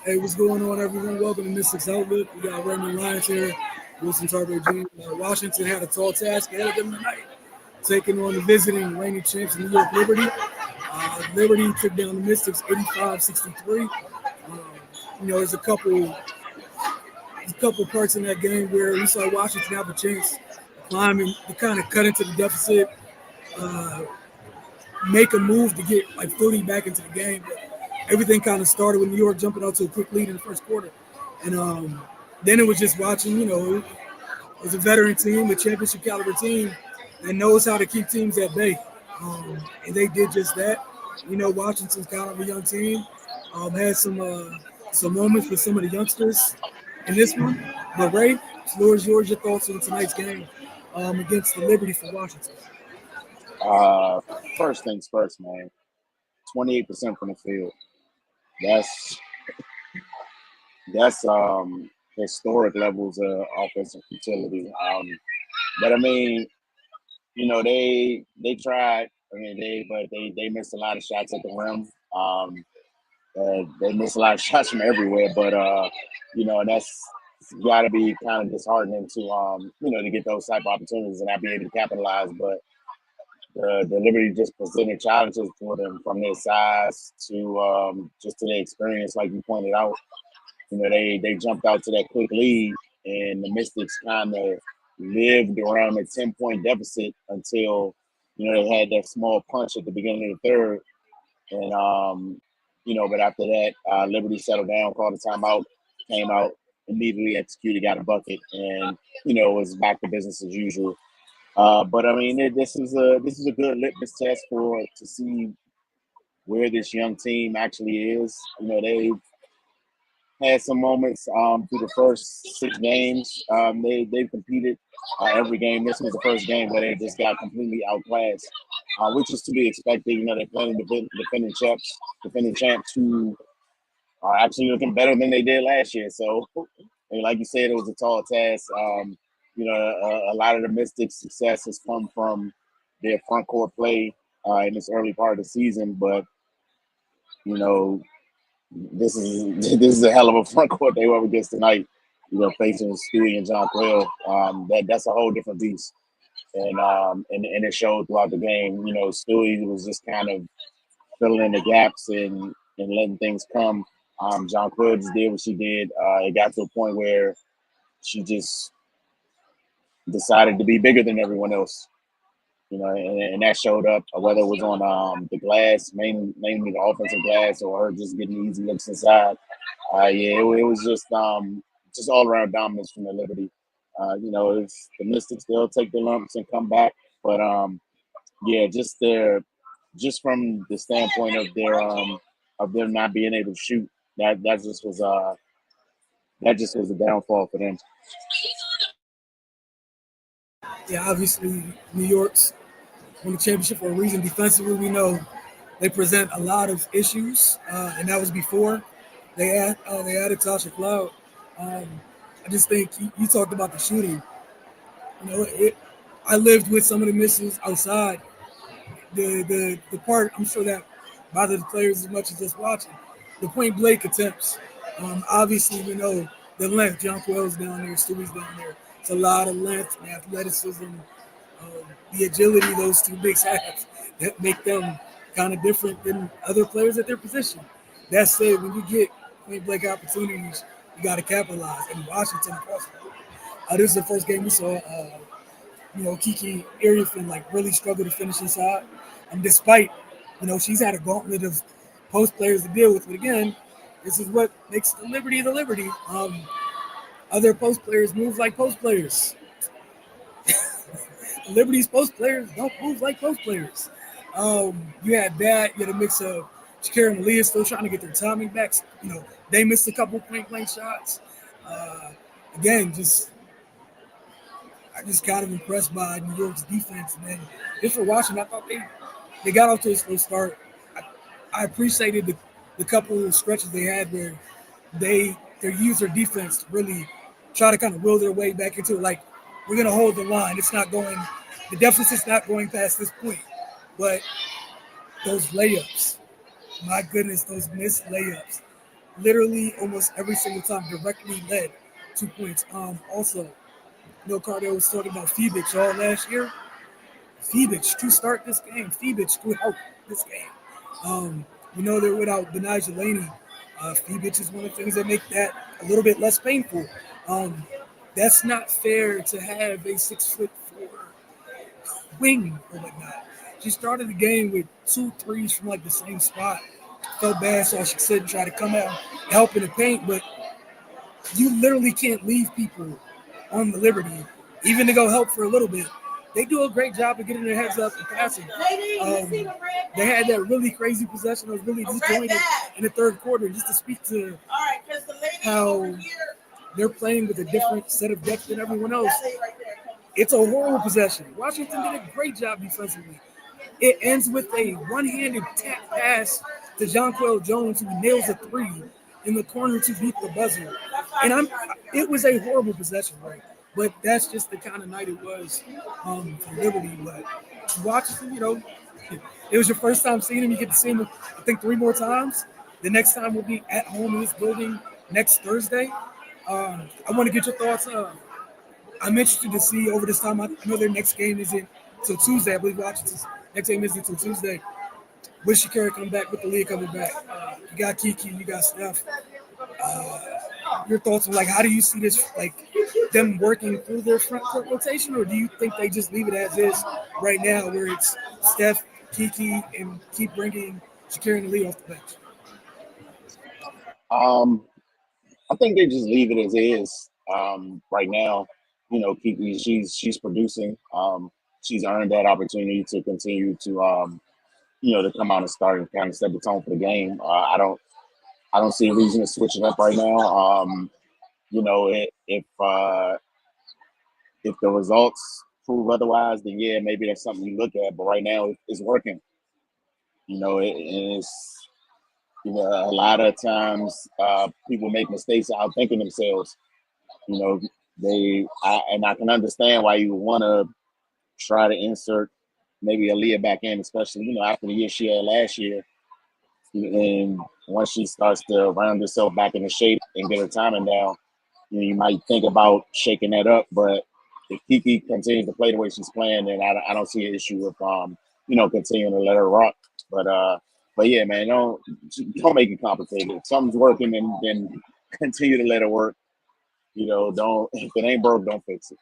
Hey, what's going on, everyone? Welcome to Mystics Outlook. We got Raymond Lyons here, Wilson Tarver Jr. Washington had a tall task ahead of them tonight, taking on the visiting reigning champs, New York Liberty. Liberty took down the Mystics 85-63. There's a couple parts in that game where we saw Washington have a chance to climb and to kind of cut into the deficit, uh, make a move to get like Philly back into the game. But everything kind of started with New York jumping out to a quick lead in the first quarter. And then it was just watching, it was a veteran team, a championship caliber team that knows how to keep teams at bay. And they did just that. Washington's kind of a young team. Had some moments with some of the youngsters in this one. But Ray, the floor is yours. Your thoughts on tonight's game against the Liberty for Washington. Uh, First things first, man. 28% from the field. That's that's historic levels of offensive utility. But I mean, they tried. I mean, they missed a lot of shots at the rim. They missed a lot of shots from everywhere. But that's got to be kind of disheartening to to get those type of opportunities and not be able to capitalize. But the Liberty just presented challenges for them from their size to just to their experience, like you pointed out. They jumped out to that quick lead, and the Mystics kind of lived around a 10-point deficit until they had that small punch at the beginning of the third, and but after that, Liberty settled down, called a timeout, came out, immediately executed, got a bucket, and it was back to business as usual. But I mean, this is a good litmus test for to see where this young team actually is. They've had some moments through the first 6 games. They've competed every game. This was the first game where they just got completely outclassed, which is to be expected. They're playing defending champs who are actually looking better than they did last year. So, and like you said, it was a tall task. A lot of the Mystics' success has come from their front court play in this early part of the season, but you know this is this is a hell of a front court they were up against tonight. Facing Stewie and John Quill, that's a whole different beast, and it showed throughout the game. Stewie was just kind of filling in the gaps and letting things come. John Quill just did what she did. It got to a point where she just decided to be bigger than everyone else. And that showed up, whether it was on the glass, mainly the offensive glass, or her just getting easy looks inside. It was just all around dominance from the Liberty. If the Mystics, they'll take the lumps and come back, but just from the standpoint of them not being able to shoot, that just was a downfall for them. Yeah, obviously New York's won the championship for a reason. Defensively, we know they present a lot of issues, and that was before they added Tasha Cloud. Um, I just think you talked about the shooting. I lived with some of the misses outside. The part I'm sure that bothered the players as much as just watching. The point blank attempts. Obviously, we know the length. John Quayle's down there, Stewie's down there. It's a lot of length and athleticism, the agility those two bigs have that make them kind of different than other players at their position. That said, when you get point blank opportunities, you got to capitalize. And Washington, across the board. This is the first game we saw. Kiki Ariafin like really struggled to finish inside. Despite, she's had a gauntlet of post players to deal with. But again, this is what makes the Liberty the Liberty. Other post players move like post players. Liberty's post players don't move like post players. You had that. You had a mix of Shakira and Aaliyah still trying to get their timing back. They missed a couple point blank shots. Uh, Again, I just kind of impressed by New York's defense, man. Just for Washington, I thought they got off to a slow start. I appreciated the couple of stretches they had where they used their defense to really try to kind of will their way back into it. Like, we're gonna hold the line. It's not going the deficit's not going past this point. But those layups, my goodness, those missed layups literally almost every single time directly led 2 points. Also, Cardell was talking about Phoebix all last year. Phoebix to start this game. Phoebix to help this game. We know they're without Benijah Laney. Phoebix is one of the things that make that a little bit less painful. Um, that's not fair to have a 6'4" wing or whatnot. She started the game with two threes from like the same spot. Felt bad, so she said try to come out, help in the paint, but you literally can't leave people on the liberty, even to go help for a little bit. They do a great job of getting their heads up and passing. They had that really crazy possession that was really disjointed in the third quarter, just to speak to how they're playing with a different set of depth than everyone else. It's a horrible possession. Washington did a great job defensively. It ends with a one-handed tap pass to Jonquel Jones, who nails a three in the corner to beat the buzzer. And it was a horrible possession, right? But that's just the kind of night it was for Liberty. But Washington, it was your first time seeing him. You get to see him, I think, 3 more times. The next time will be at home in this building next Thursday. I want to get your thoughts. I'm interested to see over this time. I know their next game isn't till Tuesday. I believe Washington's next game isn't until Tuesday. With Shakira coming back, with the league coming back, you got Kiki, you got Steph. Your thoughts on how do you see this, them working through their front court rotation, or do you think they just leave it as is right now, where it's Steph, Kiki, and keep bringing Shakira and the league off the bench? I think they just leave it as is. Right now, Kiki, she's producing. She's earned that opportunity to continue to come out and start and kind of set the tone for the game. I don't see a reason to switch it up right now. If the results prove otherwise, then yeah, maybe that's something you look at. But right now, it's working. It's a lot of times people make mistakes out thinking themselves. You know, and I can understand why you want to try to insert maybe Aaliyah back in, especially after the year she had last year. And once she starts to round herself back into shape and get her timing down, you might think about shaking that up. But if Kiki continues to play the way she's playing, then I don't see an issue with continuing to let her rock. But yeah, man, don't make it complicated. If something's working, then continue to let it work. Don't, if it ain't broke, don't fix it.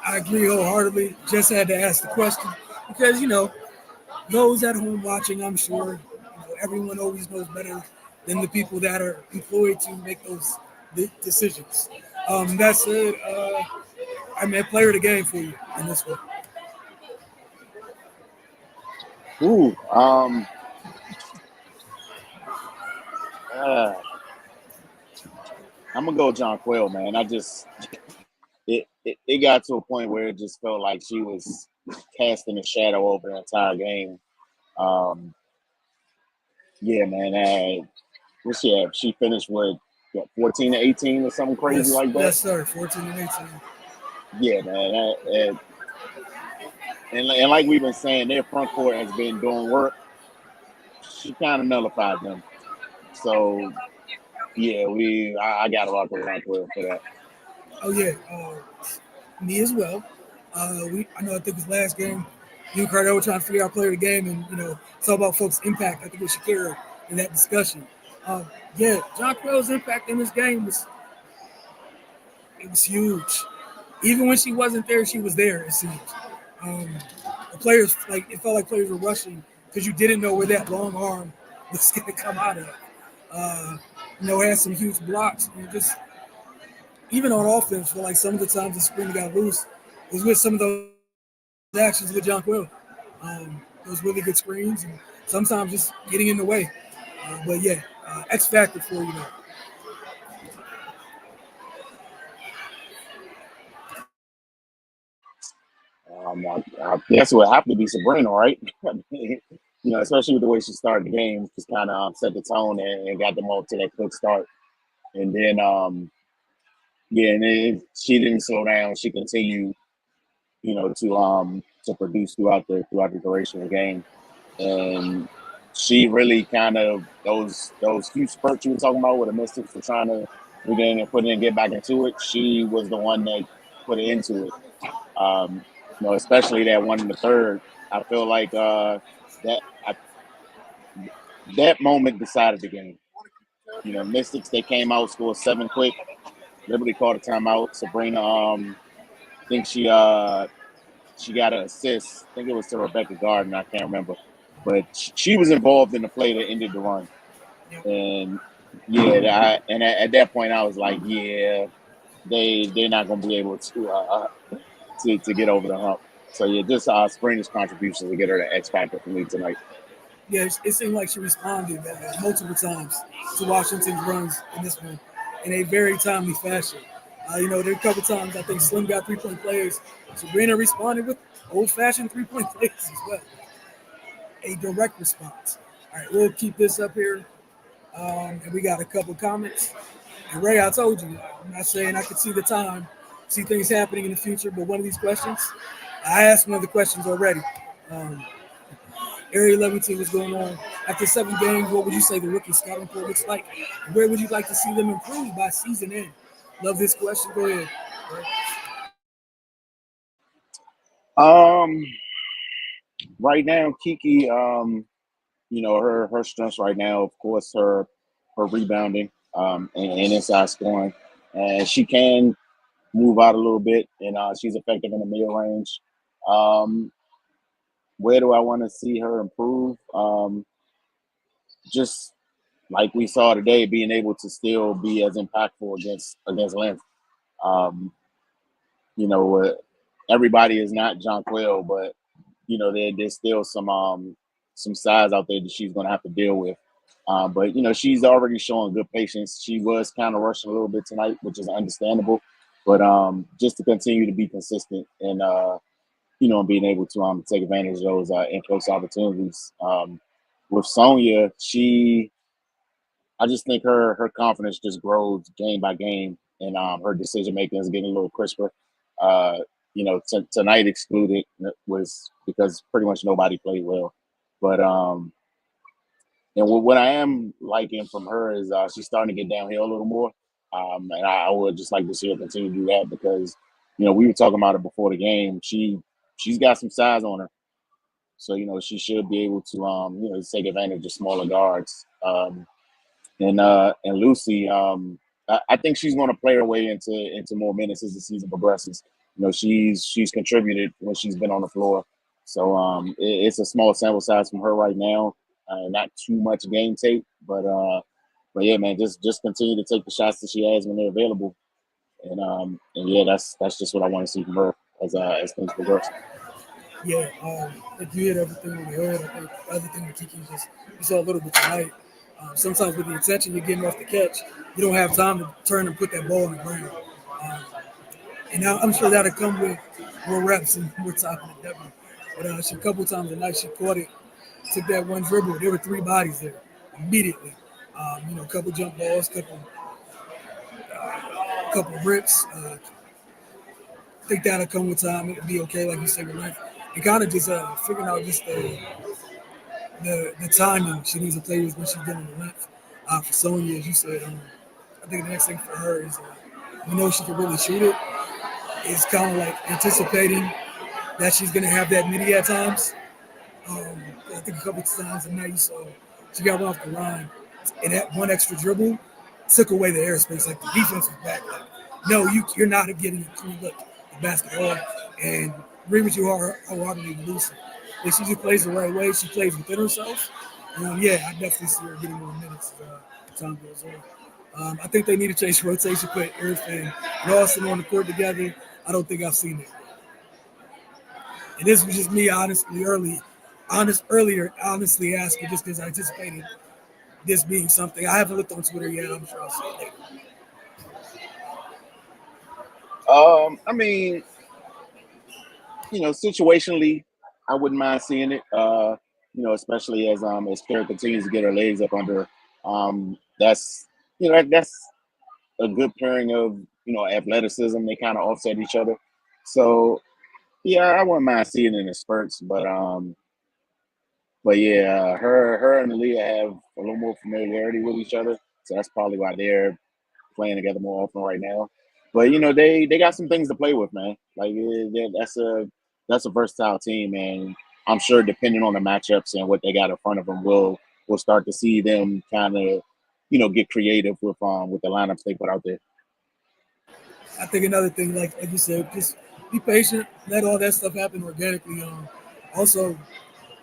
I agree wholeheartedly. Just had to ask the question because those at home watching, I'm sure everyone always knows better than the people that are employed to make those decisions. That said, I'm a player of the game for you in this one. Ooh, uh, I'm gonna go John Quayle, man. It got to a point where it just felt like she was casting a shadow over the entire game. Um, yeah, man. What's she have? She finished with 14 to 18 or something crazy Yes, like that. yes, sir. 14 and 18. Yeah, man. And like we've been saying, their front court has been doing work. She kind of nullified them. So yeah, I got to rock with John Quayle for that. Oh yeah, me as well. I know. I think it was last game. You and Cardell were trying to figure out player of the game, and talk about folks' impact. I think it was Shakira in that discussion. Yeah, John Quayle's impact in this game was huge. Even when she wasn't there, she was there. It seems. Um, the players it felt like players were rushing because you didn't know where that long arm was going to come out of. Uh, had some huge blocks. And just even on offense, for some of the times the spring got loose, it was with some of those actions with John Quill. Those really good screens and sometimes just getting in the way. But yeah, X factor for you though. I guess it would have to be Sabrina, right? Especially with the way she started the game, just kind of set the tone and got them off to that quick start. And then, yeah, and then she didn't slow down. She continued, to produce throughout the duration of the game. And she really kind of those few spurts you were talking about where the Mystics were trying to regain and put it and get back into it. She was the one that put it into it. Especially that one in the third. I feel like that I, that moment decided the game. Mystics they came out, scored 7 quick. Liberty called a timeout. Sabrina, I think she got an assist. I think it was to Rebecca Gardner. I can't remember, but she was involved in the play that ended the run. And yeah, at that point I was like, yeah, they're not gonna be able to get over the hump. So yeah, just Sabrina's contributions to get her the X factor for me tonight. Yeah, it seemed like she responded multiple times to Washington's runs in this one in a very timely fashion. There were a couple times I think Slim got 3-point plays. Sabrina responded with old-fashioned 3-point plays as well. A direct response. All right, we'll keep this up here. And we got a couple comments. And Ray, I told you, I'm not saying I could see the time, see things happening in the future, but one of these questions, I asked one of the questions already. Um, Area 11 what's going on. After 7 games, what would you say the rookie scouting report looks like? And where would you like to see them improve by season end? Love this question. Go ahead. Um, right now, Kiki, her strengths right now, of course, her rebounding, and inside scoring, and she can move out a little bit, and she's effective in the mid range. Um, where do I want to see her improve? Just like we saw today, being able to still be as impactful against length. Um, you know, uh, Everybody is not Jonquil, but there's still some size out there that she's going to have to deal with. But she's already showing good patience. She was kind of rushing a little bit tonight, which is understandable. But just to continue to be consistent and being able to take advantage of those in close opportunities. With Sonya, I just think her confidence just grows game by game, and her decision making is getting a little crisper. Uh, tonight excluded was because pretty much nobody played well. But and what I am liking from her is she's starting to get downhill a little more, and I would just like to see her continue to do that because we were talking about it before the game. She's got some size on her, so she should be able to take advantage of smaller guards. And Lucy, I think she's going to play her way into more minutes as the season progresses. She's contributed when she's been on the floor, so it's a small sample size from her right now. Not too much game tape, but yeah, man, just continue to take the shots that she has when they're available, and yeah, that's just what I want to see from her as things progress. Yeah, if you hit everything on the head, I think the other thing with Kiki is just you saw a little bit tonight. Sometimes with the attention you're getting off the catch, you don't have time to turn and put that ball on the ground. Um, and now I'm sure that'll come with more reps and more time in the devil. But a couple times tonight she caught it, took that one dribble. There were 3 bodies there immediately. A couple jump balls, couple rips. I think that'll come with time. It'll be okay, like you said, with life. And kind of just figuring out just the timing she needs to play with when she's getting the length. For Sonya, as you said, I think the next thing for her is she can really shoot it. It's kind of like anticipating that she's going to have that midi at times. I think a couple of times tonight you saw she got off the line, and that one extra dribble took away the airspace. Like the defense was back. Like, no, you're not getting a clean look at basketball. And agree with you wholeheartedly, Lucy. If she just plays the right way, she plays within herself. Yeah, I definitely see her getting more minutes as time goes on. I think they need to change rotation, put Earth and Lawson on the court together. I don't think I've seen it. And this was just me honestly asking just because I anticipated this being something. I haven't looked on Twitter yet. I'm sure I'll see it later. I mean, situationally, I wouldn't mind seeing it. Especially as Kara continues to get her legs up under. That's that's a good pairing of athleticism. They kind of offset each other. So yeah, I wouldn't mind seeing it in spurts, but But yeah, her and Leah have a little more familiarity with each other, so that's probably why they're playing together more often right now. But they got some things to play with, man. Like that's a versatile team, and I'm sure depending on the matchups and what they got in front of them, we'll start to see them kind of get creative with the lineups they put out there. I think another thing, like you said, just be patient, let all that stuff happen organically. Also,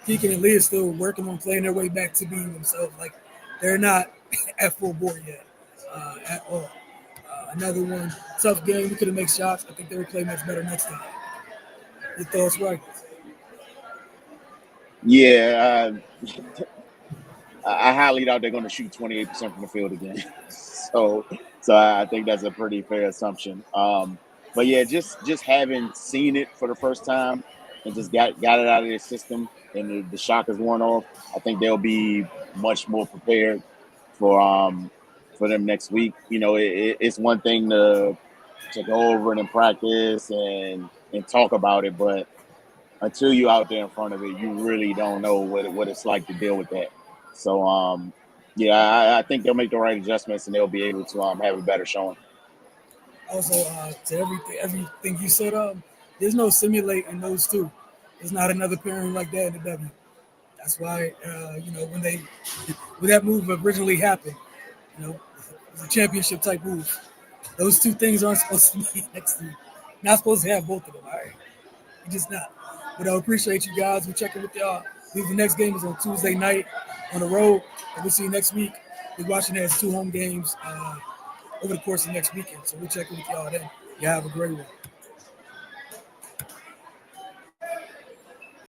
Keegan and Lee is still working on playing their way back to being themselves. Like they're not at full board yet at all. Another one, tough game. We could have made shots. I think they would play much better next time. Your thoughts, right? Yeah, I highly doubt they're going to shoot 28% from the field again. so, so I think that's a pretty fair assumption. But yeah, just having seen it for the first time and just got it out of their system and the shock is worn off, I think they'll be much more prepared for for them next week. It's one thing to go over it in practice and talk about it, but until you out there in front of it, you really don't know what it's like to deal with that. So yeah, I think they'll make the right adjustments and they'll be able to have a better showing. Also, to everything you said, there's no simulating those two. There's not another pairing like that in the W. That's why, when that move originally happened, it was a championship type move. Those two things aren't supposed to be next to you. Not supposed to have both of them. All right, you're just not. But I appreciate you guys. We're checking with y'all. I believe the next game is on Tuesday night on the road, and we'll see you next week. Washington has two home games over the course of next weekend, so we'll check in with y'all then. Y'all have a great one.